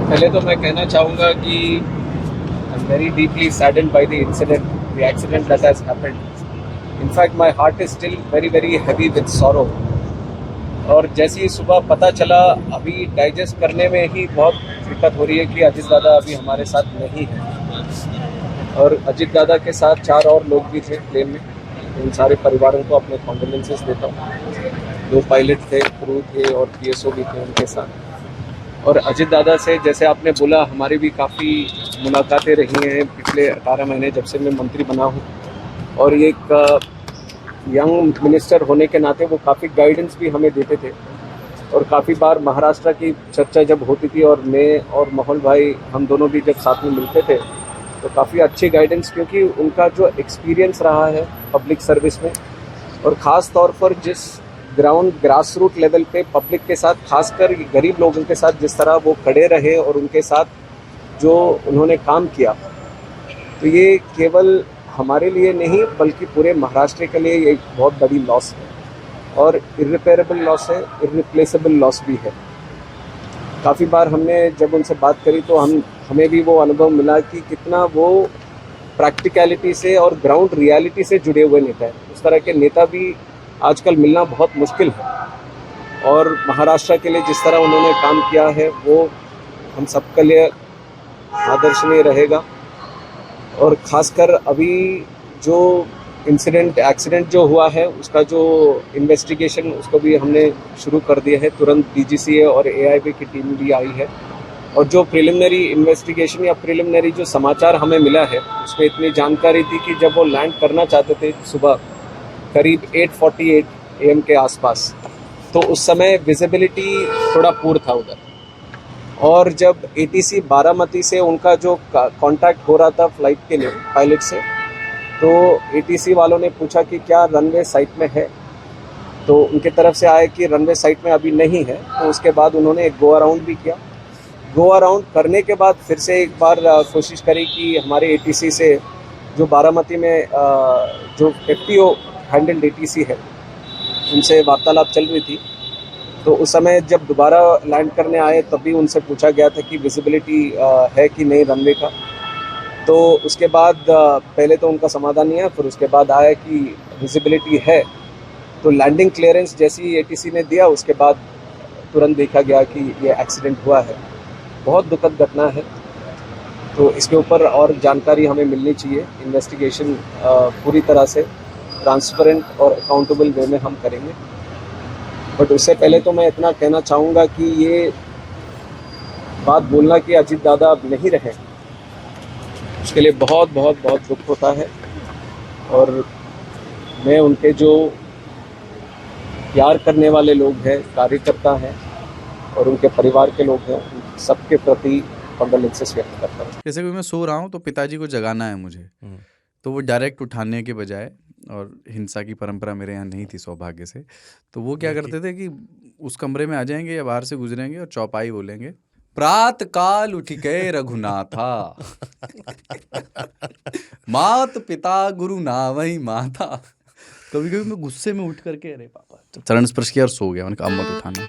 पहले तो मैं कहना चाहूँगा कि I am very deeply saddened by the accident that has happened. In fact, my heart is still very, very heavy with sorrow. और जैसे ही सुबह पता चला, अभी डाइजेस्ट करने में ही बहुत दिक्कत हो रही है कि अजीत दादा अभी हमारे साथ नहीं है. और अजीत दादा के साथ 4 और लोग भी थे प्लेन में. उन सारे परिवारों को अपने कॉन्डोलेंसेस देता हूँ. 2 पायलट थे, क्रू थे और पीएसओ भी थे उनके साथ. और अजीत दादा से जैसे आपने बोला, हमारी भी काफ़ी मुलाकातें रही हैं पिछले 18 महीने जब से मैं मंत्री बना हूँ. और एक यंग मिनिस्टर होने के नाते वो काफ़ी गाइडेंस भी हमें देते थे. और काफ़ी बार महाराष्ट्र की चर्चा जब होती थी और मैं और मोहन भाई हम दोनों भी जब साथ में मिलते थे तो काफ़ी अच्छी गाइडेंस, क्योंकि उनका जो एक्सपीरियंस रहा है पब्लिक सर्विस में और ख़ास तौर पर जिस ग्रास रूट लेवल पे पब्लिक के साथ, खासकर गरीब लोगों के साथ जिस तरह वो खड़े रहे और उनके साथ जो उन्होंने काम किया, तो ये केवल हमारे लिए नहीं बल्कि पूरे महाराष्ट्र के लिए एक बहुत बड़ी लॉस है. और इर्रिपेरेबल लॉस है, इर्रिप्लेसेबल लॉस भी है. काफ़ी बार हमने जब उनसे बात करी तो हमें भी वो अनुभव मिला कि कितना वो प्रैक्टिकलिटी से और ग्राउंड रियलिटी से जुड़े हुए नेता हैं. उस तरह के नेता भी आजकल मिलना बहुत मुश्किल है. और महाराष्ट्र के लिए जिस तरह उन्होंने काम किया है वो हम सबके लिए आदर्शनीय रहेगा. और ख़ासकर अभी जो एक्सीडेंट जो हुआ है उसका जो इन्वेस्टिगेशन, उसको भी हमने शुरू कर दिया है. तुरंत डीजीसीए और एआईबी की टीम भी आई है. और जो प्रिलिमिनरी इन्वेस्टिगेशन या प्रिलिमिनरी जो समाचार हमें मिला है उसमें इतनी जानकारी थी कि जब वो लैंड करना चाहते थे सुबह करीब 8:48 AM के आसपास, तो उस समय विजिबिलिटी थोड़ा पुअर था उधर. और जब एटीसी बारामती से उनका जो कांटेक्ट हो रहा था फ्लाइट के लिए पायलट से, तो एटीसी वालों ने पूछा कि क्या रनवे साइट में है, तो उनके तरफ से आया कि रनवे साइट में अभी नहीं है. तो उसके बाद उन्होंने एक गो अराउंड भी किया. गो अराउंड करने के बाद फिर से एक बार कोशिश करी कि हमारे एटीसी से जो बारामती में जो एफटीओ हैंडल्ड एटीसी है उनसे वार्तालाप चल रही थी. तो उस समय जब दोबारा लैंड करने आए तब भी उनसे पूछा गया था कि विजिबिलिटी है कि नहीं रनवे का. तो उसके बाद पहले तो उनका समाधान नहीं है, फिर उसके बाद आया कि विजिबिलिटी है. तो लैंडिंग क्लियरेंस जैसी एटीसी ने दिया उसके बाद तुरंत देखा गया कि ये एक्सीडेंट हुआ है. बहुत दुखद घटना है. तो इसके ऊपर और जानकारी हमें मिलनी चाहिए. इन्वेस्टिगेशन पूरी तरह से ट्रांसपेरेंट और अकाउंटेबल वे में हम करेंगे. बट उससे पहले तो मैं इतना कहना चाहूँगा कि ये बात बोलना कि अजीत दादा अब नहीं रहे, उसके लिए बहुत बहुत बहुत दुख होता है. और मैं उनके जो प्यार करने वाले लोग हैं, कार्यकर्ता हैं और उनके परिवार के लोग हैं, उन सबके प्रति कंडोलेंसेस व्यक्त करता हूँ. जैसे कि मैं सो रहा हूँ तो पिताजी को जगाना है मुझे, तो वो डायरेक्ट उठाने के बजाय, और हिंसा की परंपरा मेरे यहाँ नहीं थी सौभाग्य से, तो वो क्या करते थे कि उस कमरे में आ जाएंगे या बाहर से गुजरेंगे और चौपाई बोलेंगे, प्रात काल उठ गए रघुनाथा मात पिता गुरु नावई माता. कभी कभी मैं गुस्से में उठ करके अरे पापा चरण स्पर्श किया और सो गया. मैंने कहा अब मत उठाना.